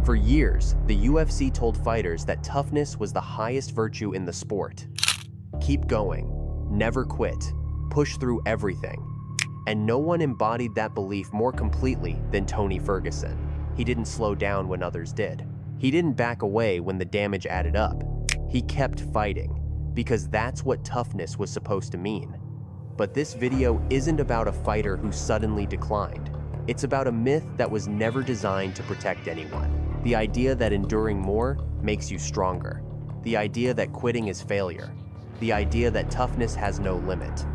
For years, the UFC told fighters that toughness was the highest virtue in the sport. Keep going, never quit, push through everything. And no one embodied that belief more completely than Tony Ferguson. He didn't slow down when others did. He didn't back away when the damage added up. He kept fighting, because that's what toughness was supposed to mean. But this video isn't about a fighter who suddenly declined. It's about a myth that was never designed to protect anyone. The idea that enduring more makes you stronger. The idea that quitting is failure. The idea that toughness has no limit.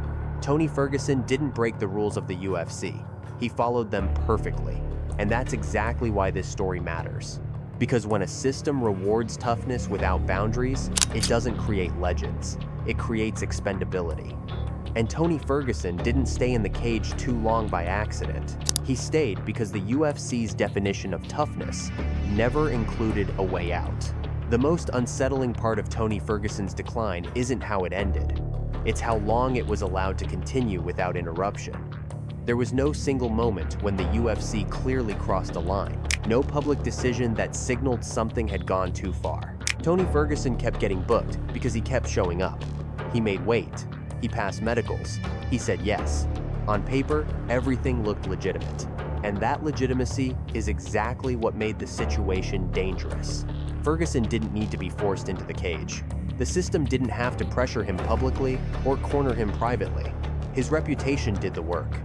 Tony Ferguson didn't break the rules of the UFC. He followed them perfectly. And that's exactly why this story matters. Because when a system rewards toughness without boundaries, it doesn't create legends. It creates expendability. And Tony Ferguson didn't stay in the cage too long by accident. He stayed because the UFC's definition of toughness never included a way out. The most unsettling part of Tony Ferguson's decline isn't how it ended. It's how long it was allowed to continue without interruption. There was no single moment when the UFC clearly crossed a line. No public decision that signaled something had gone too far. Tony Ferguson kept getting booked because he kept showing up. He made weight. He passed medicals. He said yes. On paper, everything looked legitimate. And that legitimacy is exactly what made the situation dangerous. Ferguson didn't need to be forced into the cage. The system didn't have to pressure him publicly or corner him privately. His reputation did the work.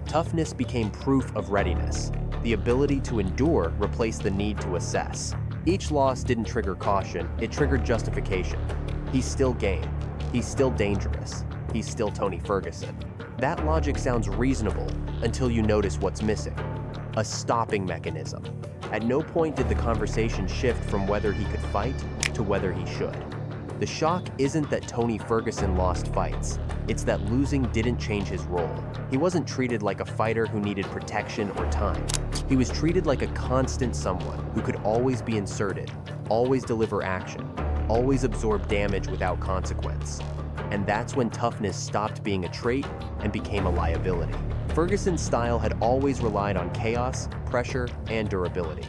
Toughness became proof of readiness. The ability to endure replaced the need to assess. Each loss didn't trigger caution, it triggered justification. He's still game. He's still dangerous. He's still Tony Ferguson. That logic sounds reasonable until you notice what's missing. A stopping mechanism. At no point did the conversation shift from whether he could fight to whether he should. The shock isn't that Tony Ferguson lost fights. It's that losing didn't change his role. He wasn't treated like a fighter who needed protection or time. He was treated like a constant someone who could always be inserted, always deliver action, always absorb damage without consequence. And that's when toughness stopped being a trait and became a liability. Ferguson's style had always relied on chaos, pressure, and durability.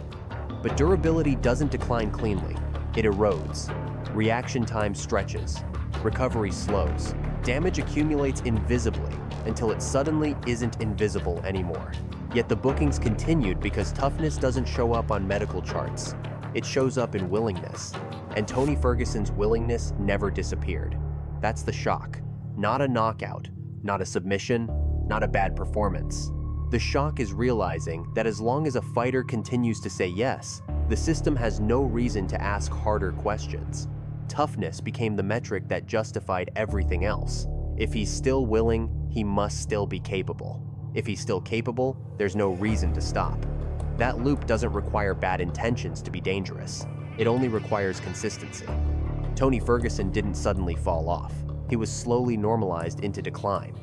But durability doesn't decline cleanly. It erodes. Reaction time stretches. Recovery slows. Damage accumulates invisibly until it suddenly isn't invisible anymore. Yet the bookings continued because toughness doesn't show up on medical charts. It shows up in willingness. And Tony Ferguson's willingness never disappeared. That's the shock. Not a knockout, not a submission, not a bad performance. The shock is realizing that as long as a fighter continues to say yes, the system has no reason to ask harder questions. Toughness became the metric that justified everything else. If he's still willing, he must still be capable. If he's still capable, there's no reason to stop. That loop doesn't require bad intentions to be dangerous. It only requires consistency. Tony Ferguson didn't suddenly fall off. He was slowly normalized into decline.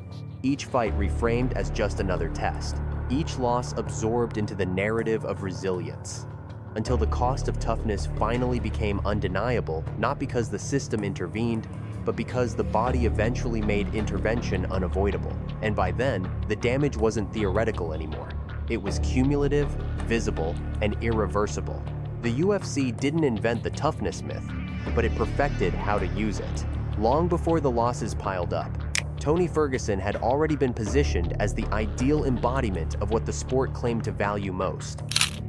Each fight reframed as just another test. Each loss absorbed into the narrative of resilience. Until the cost of toughness finally became undeniable, not because the system intervened, but because the body eventually made intervention unavoidable. And by then, the damage wasn't theoretical anymore. It was cumulative, visible, and irreversible. The UFC didn't invent the toughness myth, but it perfected how to use it. Long before the losses piled up, Tony Ferguson had already been positioned as the ideal embodiment of what the sport claimed to value most.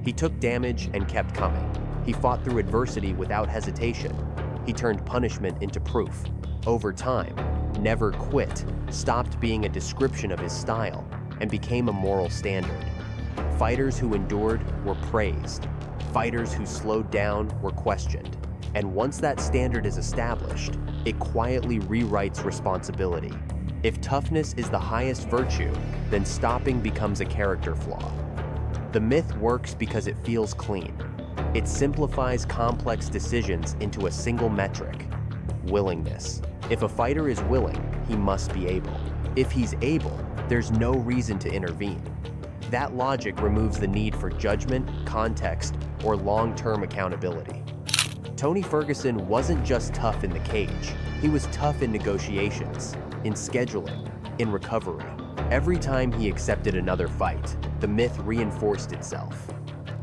He took damage and kept coming. He fought through adversity without hesitation. He turned punishment into proof. Over time, never quit stopped being a description of his style and became a moral standard. Fighters who endured were praised. Fighters who slowed down were questioned. And once that standard is established, it quietly rewrites responsibility. If toughness is the highest virtue, then stopping becomes a character flaw. The myth works because it feels clean. It simplifies complex decisions into a single metric: willingness. If a fighter is willing, he must be able. If he's able, there's no reason to intervene. That logic removes the need for judgment, context, or long-term accountability. Tony Ferguson wasn't just tough in the cage. He was tough in negotiations, in scheduling, in recovery. Every time he accepted another fight, the myth reinforced itself.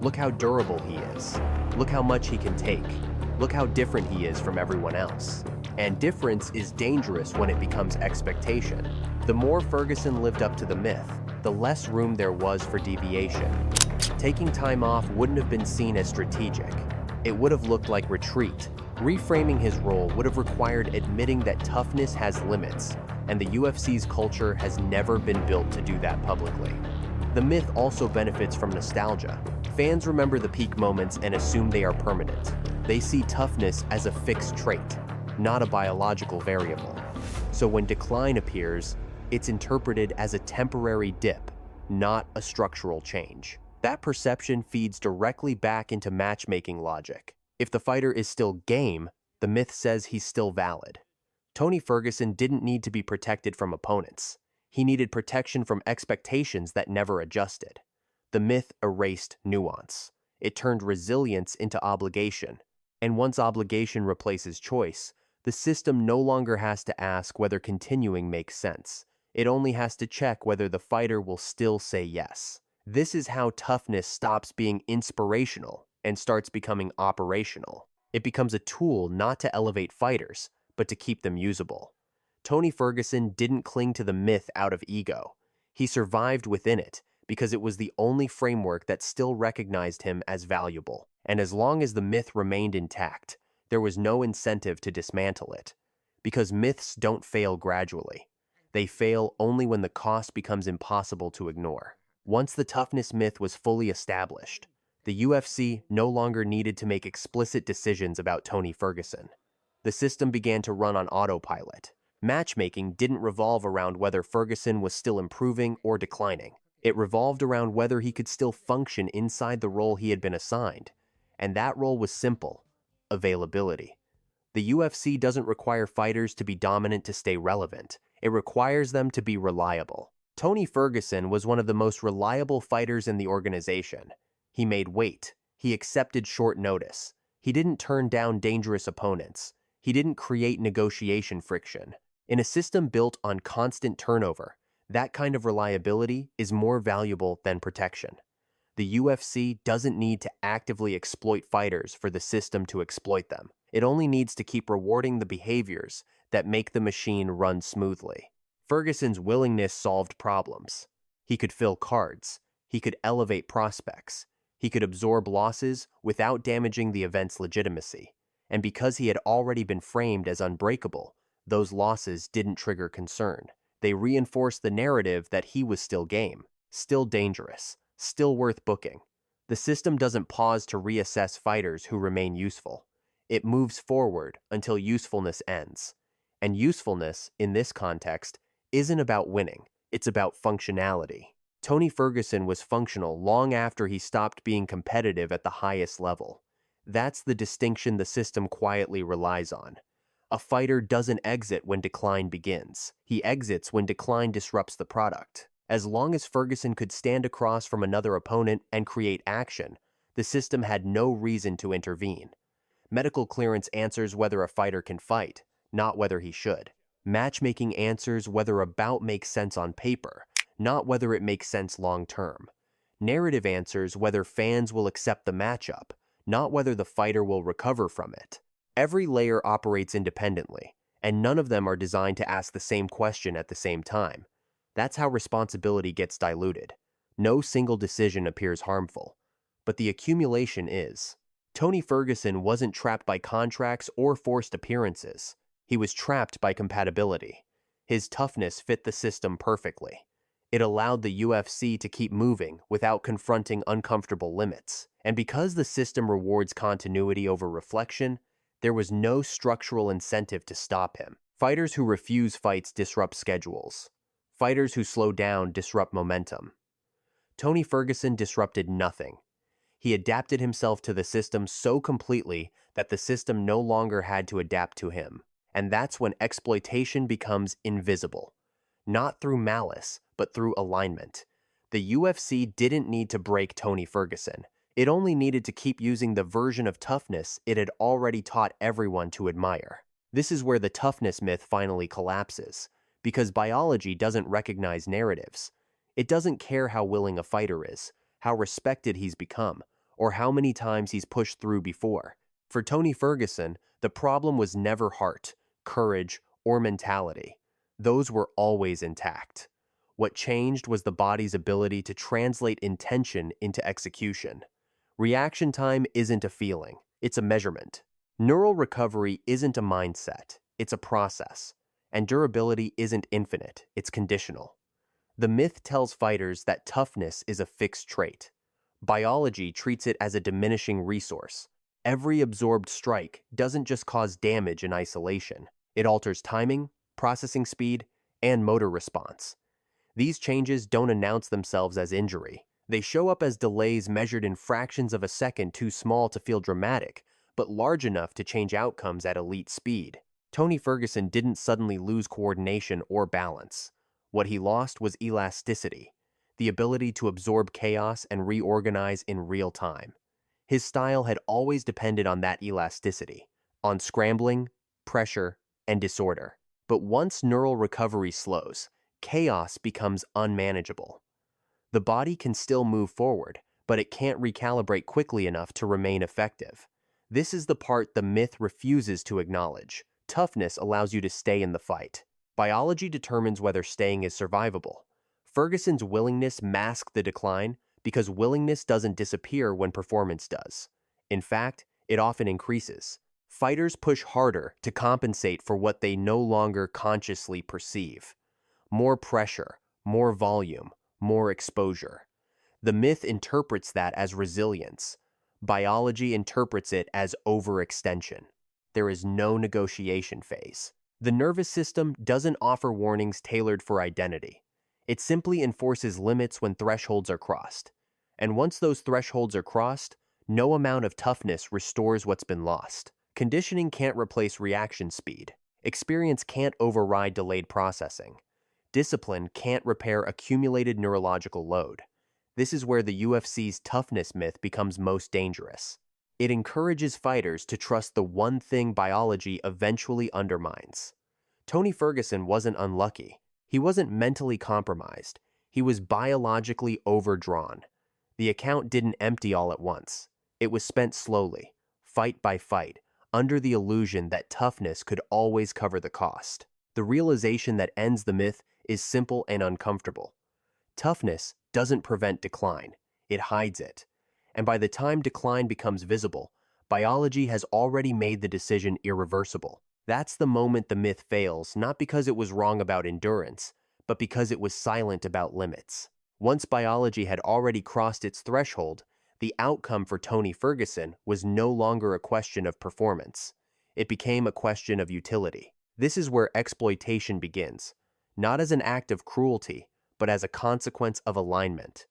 Look how durable he is. Look how much he can take. Look how different he is from everyone else. And difference is dangerous when it becomes expectation. The more Ferguson lived up to the myth, the less room there was for deviation. Taking time off wouldn't have been seen as strategic. It would have looked like retreat. Reframing his role would have required admitting that toughness has limits, and the UFC's culture has never been built to do that publicly. The myth also benefits from nostalgia. Fans remember the peak moments and assume they are permanent. They see toughness as a fixed trait, not a biological variable. So when decline appears, it's interpreted as a temporary dip, not a structural change. That perception feeds directly back into matchmaking logic. If the fighter is still game, the myth says he's still valid. Tony Ferguson didn't need to be protected from opponents. He needed protection from expectations that never adjusted. The myth erased nuance. It turned resilience into obligation. And once obligation replaces choice, the system no longer has to ask whether continuing makes sense. It only has to check whether the fighter will still say yes. This is how toughness stops being inspirational and starts becoming operational. It becomes a tool not to elevate fighters, but to keep them usable. Tony Ferguson didn't cling to the myth out of ego. He survived within it because it was the only framework that still recognized him as valuable. And as long as the myth remained intact, there was no incentive to dismantle it. Because myths don't fail gradually. They fail only when the cost becomes impossible to ignore. Once the toughness myth was fully established, the UFC no longer needed to make explicit decisions about Tony Ferguson. The system began to run on autopilot. Matchmaking didn't revolve around whether Ferguson was still improving or declining. It revolved around whether he could still function inside the role he had been assigned. And that role was simple: availability. The UFC doesn't require fighters to be dominant to stay relevant. It requires them to be reliable. Tony Ferguson was one of the most reliable fighters in the organization. He made weight. He accepted short notice. He didn't turn down dangerous opponents. He didn't create negotiation friction. In a system built on constant turnover, that kind of reliability is more valuable than protection. The UFC doesn't need to actively exploit fighters for the system to exploit them. It only needs to keep rewarding the behaviors that make the machine run smoothly. Ferguson's willingness solved problems. He could fill cards. He could elevate prospects. He could absorb losses without damaging the event's legitimacy. And because he had already been framed as unbreakable, those losses didn't trigger concern. They reinforced the narrative that he was still game, still dangerous, still worth booking. The system doesn't pause to reassess fighters who remain useful. It moves forward until usefulness ends. And usefulness, in this context, isn't about winning. It's about functionality. Tony Ferguson was functional long after he stopped being competitive at the highest level. That's the distinction the system quietly relies on. A fighter doesn't exit when decline begins. He exits when decline disrupts the product. As long as Ferguson could stand across from another opponent and create action, the system had no reason to intervene. Medical clearance answers whether a fighter can fight, not whether he should. Matchmaking answers whether a bout makes sense on paper, not whether it makes sense long-term. Narrative answers whether fans will accept the matchup, not whether the fighter will recover from it. Every layer operates independently, and none of them are designed to ask the same question at the same time. That's how responsibility gets diluted. No single decision appears harmful, but the accumulation is. Tony Ferguson wasn't trapped by contracts or forced appearances. He was trapped by compatibility. His toughness fit the system perfectly. It allowed the UFC to keep moving without confronting uncomfortable limits. And because the system rewards continuity over reflection, there was no structural incentive to stop him. Fighters who refuse fights disrupt schedules. Fighters who slow down disrupt momentum. Tony Ferguson disrupted nothing. He adapted himself to the system so completely that the system no longer had to adapt to him. And that's when exploitation becomes invisible. Not through malice, but through alignment. The UFC didn't need to break Tony Ferguson. It only needed to keep using the version of toughness it had already taught everyone to admire. This is where the toughness myth finally collapses, because biology doesn't recognize narratives. It doesn't care how willing a fighter is, how respected he's become, or how many times he's pushed through before. For Tony Ferguson, the problem was never heart, courage, or mentality. Those were always intact. What changed was the body's ability to translate intention into execution. Reaction time isn't a feeling, it's a measurement. Neural recovery isn't a mindset, it's a process. And durability isn't infinite, it's conditional. The myth tells fighters that toughness is a fixed trait. Biology treats it as a diminishing resource. Every absorbed strike doesn't just cause damage in isolation. It alters timing, processing speed, and motor response. These changes don't announce themselves as injury. They show up as delays measured in fractions of a second, too small to feel dramatic, but large enough to change outcomes at elite speed. Tony Ferguson didn't suddenly lose coordination or balance. What he lost was elasticity, the ability to absorb chaos and reorganize in real time. His style had always depended on that elasticity, on scrambling, pressure, and disorder. But once neural recovery slows, chaos becomes unmanageable. The body can still move forward, but it can't recalibrate quickly enough to remain effective. This is the part the myth refuses to acknowledge. Toughness allows you to stay in the fight. Biology determines whether staying is survivable. Ferguson's willingness masked the decline because willingness doesn't disappear when performance does. In fact, it often increases. Fighters push harder to compensate for what they no longer consciously perceive. More pressure, more volume, more exposure. The myth interprets that as resilience. Biology interprets it as overextension. There is no negotiation phase. The nervous system doesn't offer warnings tailored for identity. It simply enforces limits when thresholds are crossed. And once those thresholds are crossed, no amount of toughness restores what's been lost. Conditioning can't replace reaction speed. Experience can't override delayed processing. Discipline can't repair accumulated neurological load. This is where the UFC's toughness myth becomes most dangerous. It encourages fighters to trust the one thing biology eventually undermines. Tony Ferguson wasn't unlucky. He wasn't mentally compromised. He was biologically overdrawn. The account didn't empty all at once. It was spent slowly, fight by fight, under the illusion that toughness could always cover the cost. The realization that ends the myth is simple and uncomfortable. Toughness doesn't prevent decline. It hides it. And by the time decline becomes visible, biology has already made the decision irreversible. That's the moment the myth fails, not because it was wrong about endurance, but because it was silent about limits. Once biology had already crossed its threshold, the outcome for Tony Ferguson was no longer a question of performance. It became a question of utility. This is where exploitation begins, not as an act of cruelty, but as a consequence of alignment.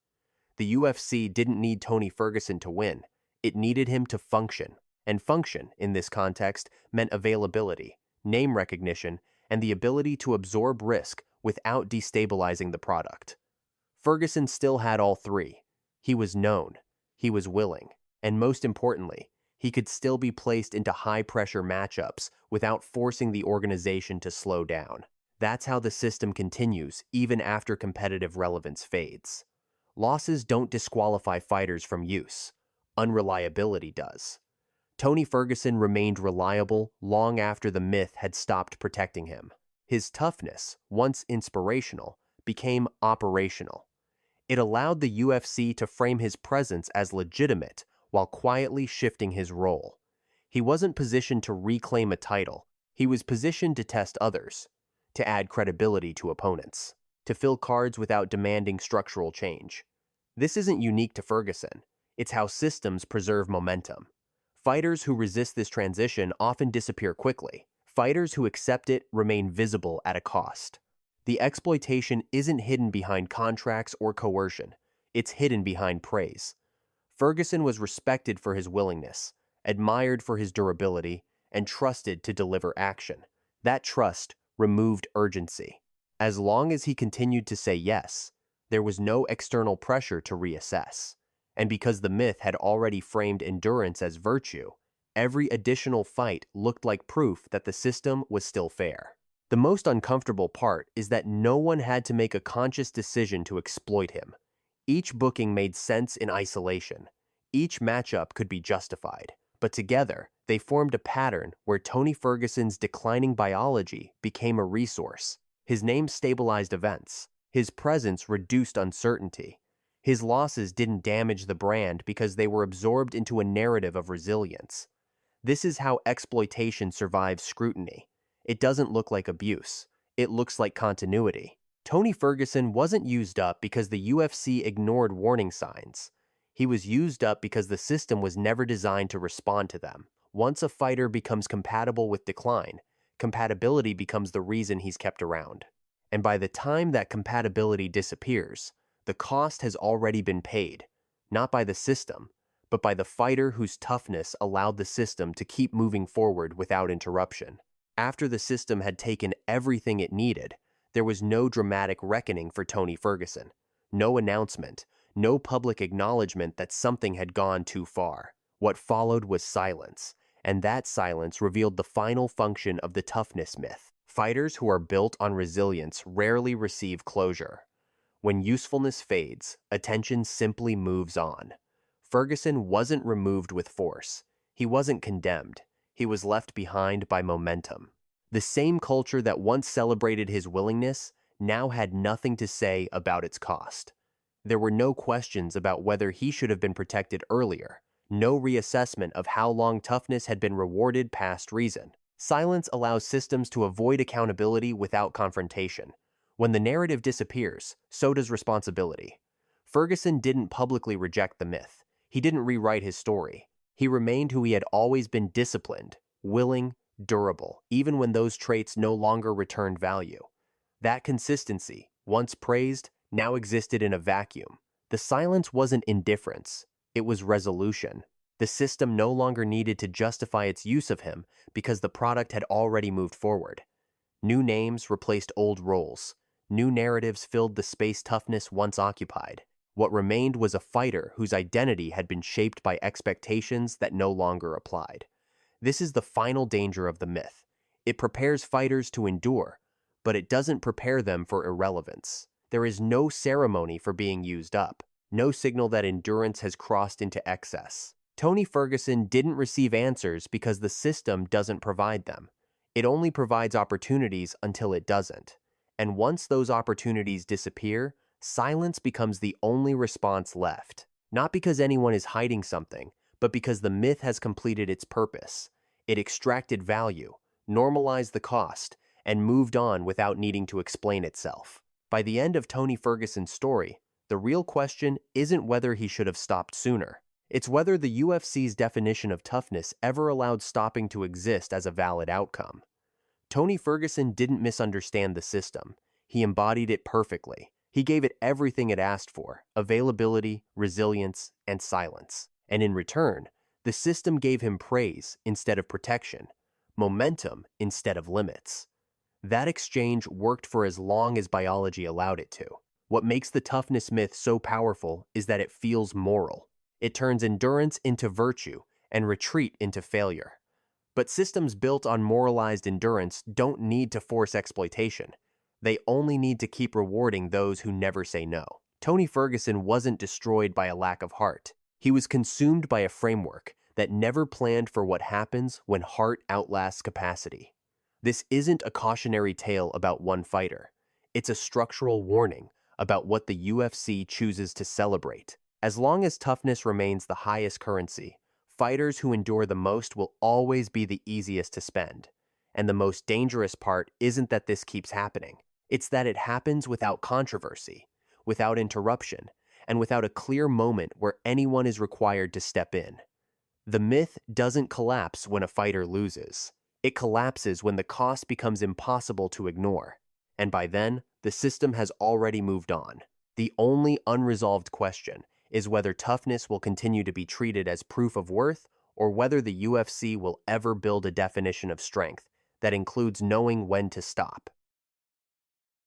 The UFC didn't need Tony Ferguson to win. It needed him to function. And function, in this context, meant availability, name recognition, and the ability to absorb risk without destabilizing the product. Ferguson still had all three. He was known, he was willing, and most importantly, he could still be placed into high-pressure matchups without forcing the organization to slow down. That's how the system continues, even after competitive relevance fades. Losses don't disqualify fighters from use. Unreliability does. Tony Ferguson remained reliable long after the myth had stopped protecting him. His toughness, once inspirational, became operational. It allowed the UFC to frame his presence as legitimate while quietly shifting his role. He wasn't positioned to reclaim a title. He was positioned to test others, to add credibility to opponents, to fill cards without demanding structural change. This isn't unique to Ferguson. It's how systems preserve momentum. Fighters who resist this transition often disappear quickly. Fighters who accept it remain visible at a cost. The exploitation isn't hidden behind contracts or coercion. It's hidden behind praise. Ferguson was respected for his willingness, admired for his durability, and trusted to deliver action. That trust removed urgency. As long as he continued to say yes, there was no external pressure to reassess. And because the myth had already framed endurance as virtue, every additional fight looked like proof that the system was still fair. The most uncomfortable part is that no one had to make a conscious decision to exploit him. Each booking made sense in isolation. Each matchup could be justified, but together, they formed a pattern where Tony Ferguson's declining biology became a resource. His name stabilized events. His presence reduced uncertainty. His losses didn't damage the brand because they were absorbed into a narrative of resilience. This is how exploitation survives scrutiny. It doesn't look like abuse. It looks like continuity. Tony Ferguson wasn't used up because the UFC ignored warning signs. He was used up because the system was never designed to respond to them. Once a fighter becomes compatible with decline, compatibility becomes the reason he's kept around. And by the time that compatibility disappears, the cost has already been paid, not by the system, but by the fighter whose toughness allowed the system to keep moving forward without interruption. After the system had taken everything it needed, there was no dramatic reckoning for Tony Ferguson, no announcement, no public acknowledgement that something had gone too far. What followed was silence, and that silence revealed the final function of the toughness myth. Fighters who are built on resilience rarely receive closure. When usefulness fades, attention simply moves on. Ferguson wasn't removed with force. He wasn't condemned. He was left behind by momentum. The same culture that once celebrated his willingness now had nothing to say about its cost. There were no questions about whether he should have been protected earlier, no reassessment of how long toughness had been rewarded past reason. Silence allows systems to avoid accountability without confrontation. When the narrative disappears, so does responsibility. Ferguson didn't publicly reject the myth. He didn't rewrite his story. He remained who he had always been: disciplined, willing, durable, even when those traits no longer returned value. That consistency, once praised, now existed in a vacuum. The silence wasn't indifference, it was resolution. The system no longer needed to justify its use of him because the product had already moved forward. New names replaced old roles. New narratives filled the space toughness once occupied. What remained was a fighter whose identity had been shaped by expectations that no longer applied. This is the final danger of the myth. It prepares fighters to endure, but it doesn't prepare them for irrelevance. There is no ceremony for being used up, no signal that endurance has crossed into excess. Tony Ferguson didn't receive answers because the system doesn't provide them. It only provides opportunities until it doesn't. And once those opportunities disappear, silence becomes the only response left. Not because anyone is hiding something, but because the myth has completed its purpose. It extracted value, normalized the cost, and moved on without needing to explain itself. By the end of Tony Ferguson's story, the real question isn't whether he should have stopped sooner. It's whether the UFC's definition of toughness ever allowed stopping to exist as a valid outcome. Tony Ferguson didn't misunderstand the system. He embodied it perfectly. He gave it everything it asked for: availability, resilience, and silence. And in return, the system gave him praise instead of protection, momentum instead of limits. That exchange worked for as long as biology allowed it to. What makes the toughness myth so powerful is that it feels moral. It turns endurance into virtue and retreat into failure. But systems built on moralized endurance don't need to force exploitation. They only need to keep rewarding those who never say no. Tony Ferguson wasn't destroyed by a lack of heart. He was consumed by a framework that never planned for what happens when heart outlasts capacity. This isn't a cautionary tale about one fighter. It's a structural warning about what the UFC chooses to celebrate. As long as toughness remains the highest currency, fighters who endure the most will always be the easiest to spend. And the most dangerous part isn't that this keeps happening. It's that it happens without controversy, without interruption, and without a clear moment where anyone is required to step in. The myth doesn't collapse when a fighter loses. It collapses when the cost becomes impossible to ignore. And by then, the system has already moved on. The only unresolved question is whether toughness will continue to be treated as proof of worth, or whether the UFC will ever build a definition of strength that includes knowing when to stop.